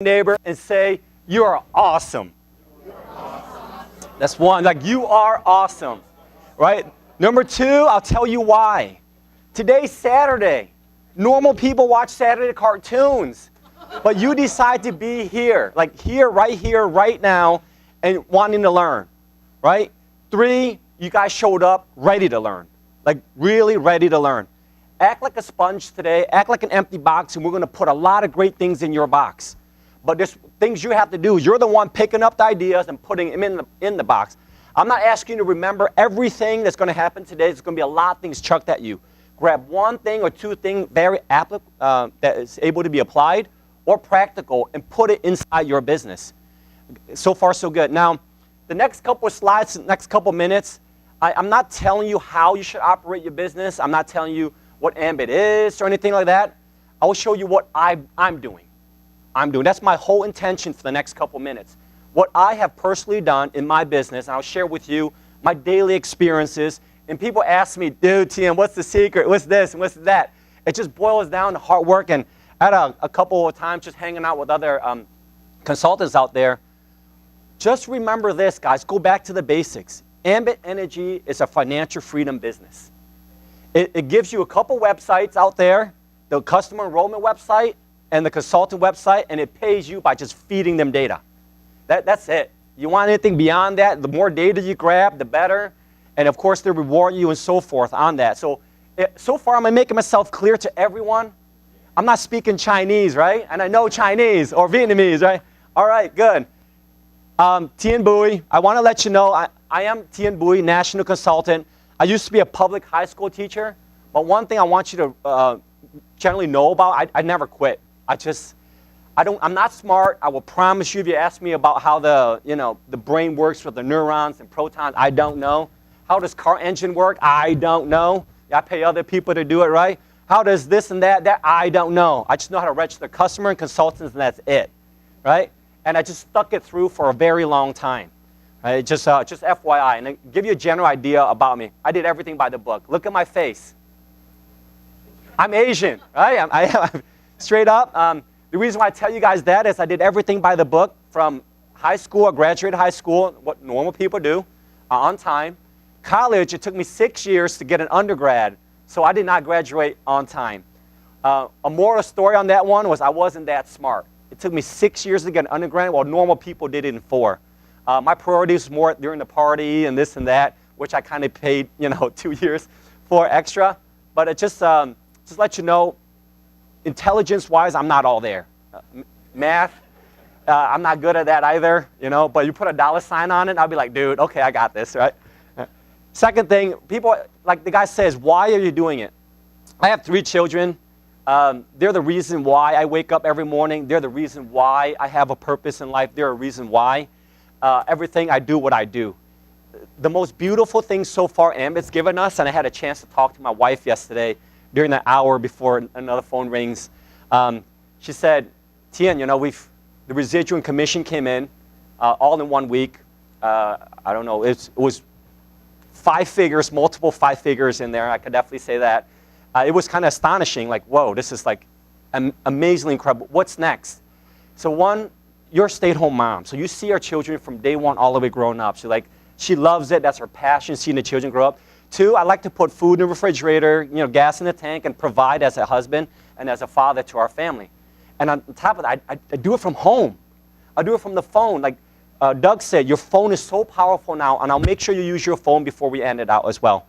neighbor and say, you are awesome. That's one, like you are awesome, right? Number two, I'll tell you why. Today's Saturday. Normal people watch Saturday cartoons, but you decide to be here, right now, and wanting to learn, right? Three, you guys showed up ready to learn, like really ready to learn. Act like a sponge today, act like an empty box, and we're going to put a lot of great things in your box. But there's things you have to do. You're the one picking up the ideas and putting them in the box. I'm not asking you to remember everything that's going to happen today. There's going to be a lot of things chucked at you. Grab one thing or two things very that is able to be applied or practical and put it inside your business. So far, so good. Now, the next couple of slides, the next couple of minutes, I'm not telling you how you should operate your business. I'm not telling you what Ambit is or anything like that. I will show you what I'm doing. That's my whole intention for the next couple minutes. What I have personally done in my business, and I'll share with you my daily experiences. And people ask me, dude, TM, what's the secret? What's this and what's that? It just boils down to hard work. And I had a couple of times just hanging out with other consultants out there. Just remember this, guys. Go back to the basics. Ambit Energy is a financial freedom business. It gives you a couple websites out there, the customer enrollment website, and the consultant website, and it pays you by just feeding them data. That's it. You want anything beyond that, the more data you grab, the better. And of course, they reward you and so forth on that. So far, am I making myself clear to everyone? I'm not speaking Chinese, right? And I know Chinese or Vietnamese, right? All right, good. Tien Bui, I want to let you know, I am Tien Bui, national consultant. I used to be a public high school teacher, but one thing I want you to generally know about, I never quit. I'm not smart. I will promise you if you ask me about how the brain works with the neurons and protons, I don't know. How does car engine work? I don't know. I pay other people to do it, right? How does this and that, I don't know. I just know how to register customer and consultants, and that's it, right? And I just stuck it through for a very long time, right? Just FYI, and to give you a general idea about me, I did everything by the book. Look at my face. I'm Asian, right? I'm straight up. The reason why I tell you guys that is I did everything by the book from high school. I graduated high school, what normal people do, on time. College, it took me 6 years to get an undergrad, so I did not graduate on time. A moral story on that one was I wasn't that smart. It took me 6 years to get an undergrad, while normal people did it in 4. My priorities were more during the party and this and that, which I kind of paid, 2 years for extra. But it just let you know, intelligence-wise, I'm not all there. Math, I'm not good at that either, but you put a dollar sign on it, I'll be like, dude, okay, I got this, right? Second thing, people, like the guy says, why are you doing it? I have 3 children. They're the reason why I wake up every morning. They're the reason why I have a purpose in life. They're a reason why everything I do what I do. The most beautiful thing so far Ambit's given us, and I had a chance to talk to my wife yesterday during the hour before another phone rings. She said, Tien, the residual and commission came in all in 1 week. I don't know, it was 5 figures, multiple 5 figures in there. I could definitely say that. It was kind of astonishing, like, whoa, this is like amazingly incredible. What's next? So one, you're a stay-at-home mom. So you see our children from day one all the way growing up. She loves it. That's her passion, seeing the children grow up. 2, I like to put food in the refrigerator, gas in the tank, and provide as a husband and as a father to our family. And on top of that, I do it from home. I do it from the phone. Like Doug said, your phone is so powerful now, and I'll make sure you use your phone before we end it out as well.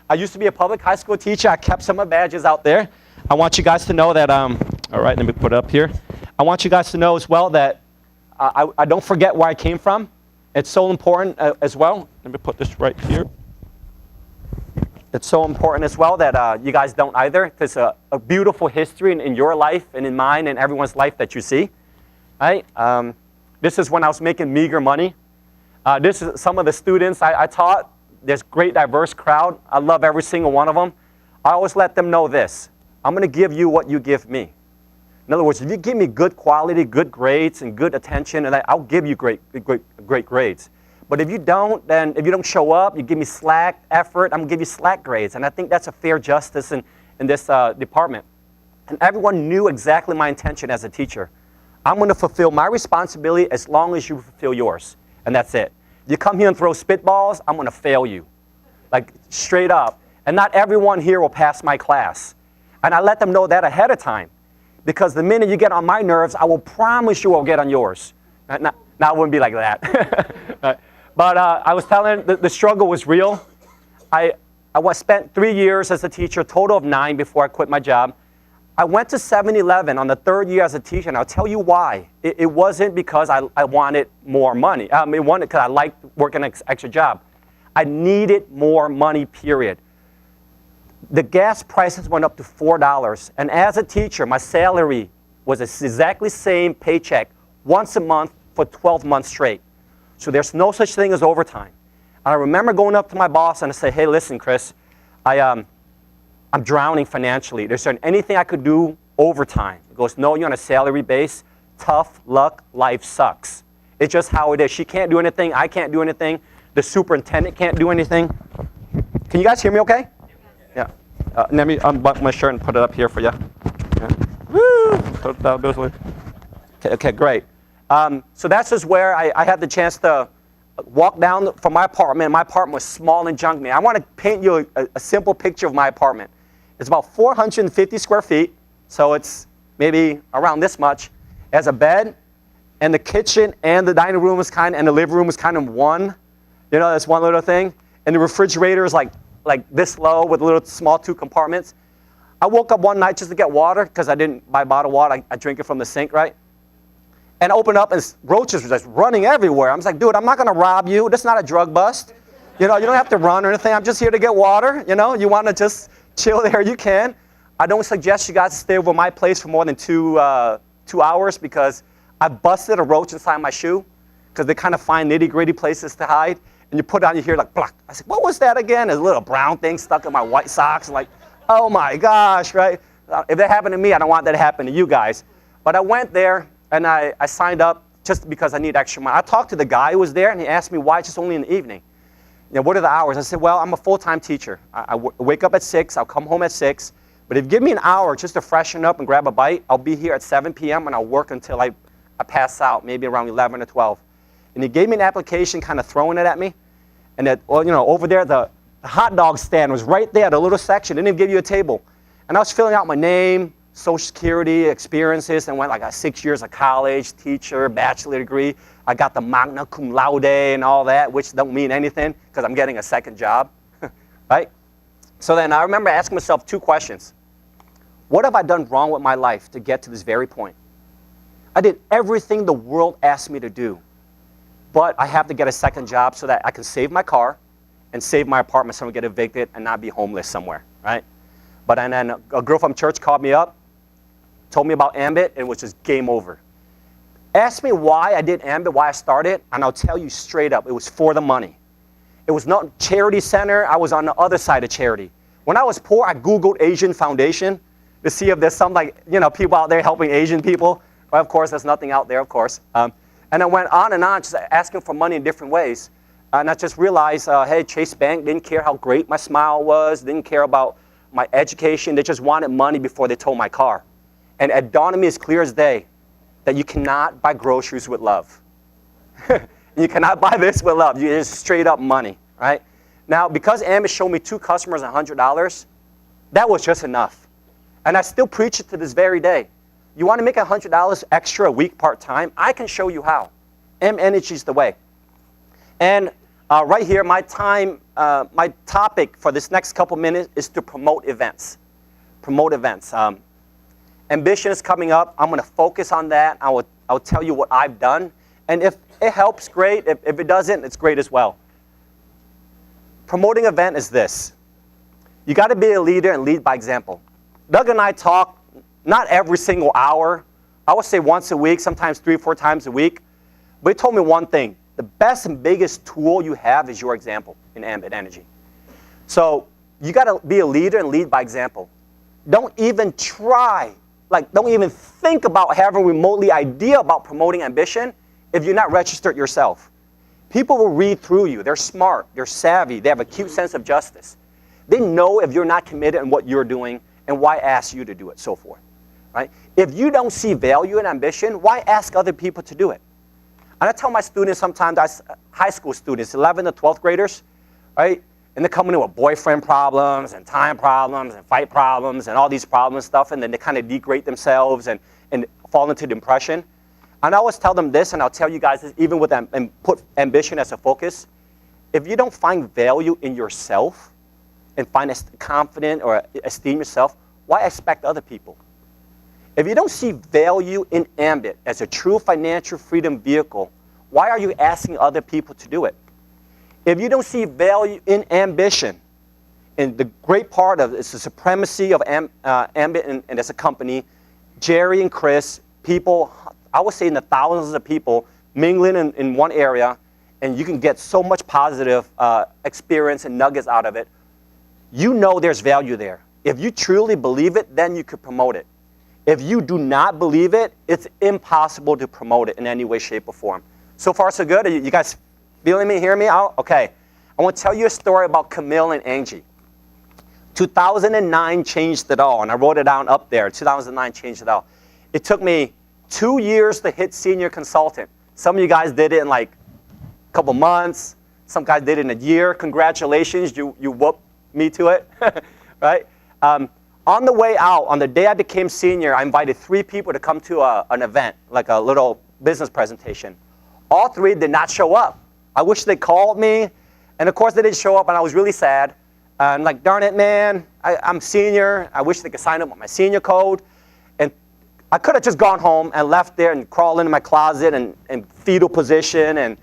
I used to be a public high school teacher. I kept some of my badges out there. I want you guys to know that, all right, let me put it up here. I want you guys to know as well that I don't forget where I came from. It's so important as well. Let me put this right here. It's so important as well that you guys don't either. There's a beautiful history in your life and in mine and everyone's life that you see. Right? This is when I was making meager money. This is some of the students I taught. There's great diverse crowd. I love every single one of them. I always let them know this. I'm going to give you what you give me. In other words, if you give me good quality, good grades, and good attention, and I'll give you great grades. But if you don't, then if you don't show up, you give me slack effort, I'm going to give you slack grades. And I think that's a fair justice in this department. And everyone knew exactly my intention as a teacher. I'm going to fulfill my responsibility as long as you fulfill yours. And that's it. You come here and throw spitballs, I'm going to fail you. Like, straight up. And not everyone here will pass my class. And I let them know that ahead of time. Because the minute you get on my nerves, I will promise you I'll get on yours. Now, it wouldn't be like that. But I was telling the struggle was real. I spent 3 years as a teacher, a total of 9 before I quit my job. I went to 7-Eleven on the 3rd year as a teacher, and I'll tell you why. It wasn't because I wanted more money. It wasn't because I liked working an extra job. I needed more money, period. The gas prices went up to $4, and as a teacher, my salary was exactly the same paycheck once a month for 12 months straight. So there's no such thing as overtime. And I remember going up to my boss and I said, hey, listen, Chris, I'm drowning financially. Is there anything I could do overtime? He goes, no, you're on a salary base. Tough luck, life sucks. It's just how it is. She can't do anything. I can't do anything. The superintendent can't do anything. Can you guys hear me okay? Yeah. Let me unbutton my shirt and put it up here for you. Yeah. Woo! Okay, great. So that's just where I had the chance to walk down from my apartment. My apartment was small and junky. I want to paint you a simple picture of my apartment. It's about 450 square feet, so it's maybe around this much. It has a bed, and the kitchen and the dining room and the living room is kind of one. You know, that's one little thing. And the refrigerator is like this low with little small 2 compartments. I woke up one night just to get water because I didn't buy bottled water. I drink it from the sink, right? And I opened up and roaches were just running everywhere. I was like, dude, I'm not going to rob you. This is not a drug bust. You know, you don't have to run or anything. I'm just here to get water. You know, you want to just chill there, you can. I don't suggest you guys stay over my place for more than 2 hours because I busted a roach inside my shoe because they kind of find nitty-gritty places to hide. And you put it on, you hear like, block. I said, what was that again? There's a little brown thing stuck in my white socks. I'm like, oh my gosh, right? If that happened to me, I don't want that to happen to you guys. But I went there and I signed up just because I need extra money. I talked to the guy who was there and he asked me why it's just only in the evening. You know, what are the hours? I said, well, I'm a full-time teacher. I wake up at 6, I'll come home at 6. But if you give me an hour just to freshen up and grab a bite, I'll be here at 7 p.m. and I'll work until I pass out, maybe around 11 or 12. And he gave me an application kind of throwing it at me. And that, well, you know, over there, the hot dog stand was right there, the little section. They didn't even give you a table. And I was filling out my name, Social Security, experiences, and went like 6 years of college, teacher, bachelor degree. I got the magna cum laude and all that, which don't mean anything because I'm getting a second job, right? So then I remember asking myself 2 questions. What have I done wrong with my life to get to this very point? I did everything the world asked me to do, but I have to get a second job so that I can save my car and save my apartment so I don't get evicted and not be homeless somewhere, right? But and then a girl from church called me up, told me about Ambit, and it was just game over. Ask me why I did Ambit, why I started, and I'll tell you straight up, it was for the money. It was not charity center. I was on the other side of charity. When I was poor, I Googled Asian Foundation to see if there's some people out there helping Asian people. Well, of course, there's nothing out there, of course. And I went on and on, just asking for money in different ways. And I just realized, hey, Chase Bank didn't care how great my smile was, didn't care about my education. They just wanted money before they towed my car. And it dawned on me as clear as day that you cannot buy groceries with love. You cannot buy this with love. You just straight up money, right? Now, because Ambit showed me 2 customers $100, that was just enough. And I still preach it to this very day. You want to make $100 extra a week part-time? I can show you how. M-Energy is the way. And right here, my topic for this next couple minutes is to promote events. Promote events. Ambition is coming up. I'm going to focus on that. I'll tell you what I've done. And if it helps, great. If it doesn't, it's great as well. Promoting event is this. You got to be a leader and lead by example. Doug and I talk not every single hour. I would say once a week, sometimes 3 or 4 times a week. But he told me one thing. The best and biggest tool you have is your example in Ambit Energy. So you got to be a leader and lead by example. Don't even try, don't even think about having a remotely idea about promoting ambition if you're not registered yourself. People will read through you. They're smart. They're savvy. They have a acute sense of justice. They know if you're not committed in what you're doing and why ask you to do it, so forth. right? If you don't see value in ambition, why ask other people to do it? And I tell my students sometimes, high school students, 11 to 12th graders, right? And they're coming in with boyfriend problems and time problems and fight problems and all these problems and stuff, and then they kind of degrade themselves and fall into depression. And I always tell them this, and I'll tell you guys this, even with them, and put ambition as a focus. If you don't find value in yourself and find confident or esteem yourself, why expect other people? If you don't see value in Ambit as a true financial freedom vehicle, why are you asking other people to do it? If you don't see value in ambition, and the great part of it's the supremacy of Ambit and as a company, Jerry and Chris, people, I would say in the thousands of people mingling in one area, and you can get so much positive experience and nuggets out of it, you know there's value there. If you truly believe it, then you could promote it. If you do not believe it, it's impossible to promote it in any way, shape, or form. So far, so good? Are you guys feeling me, hearing me out? Okay. I want to tell you a story about Camille and Angie. 2009 changed it all, and I wrote it down up there. 2009 changed it all. It took me 2 years to hit senior consultant. Some of you guys did it in like a couple months. Some guys did it in a year. Congratulations, you whooped me to it, right? On the way out, on the day I became senior, I invited 3 people to come to an event, like a little business presentation. All 3 did not show up. I wish they called me, and of course they didn't show up, and I was really sad. And like, darn it, man, I'm senior. I wish they could sign up with my senior code. And I could have just gone home and left there and crawled into my closet and fetal position and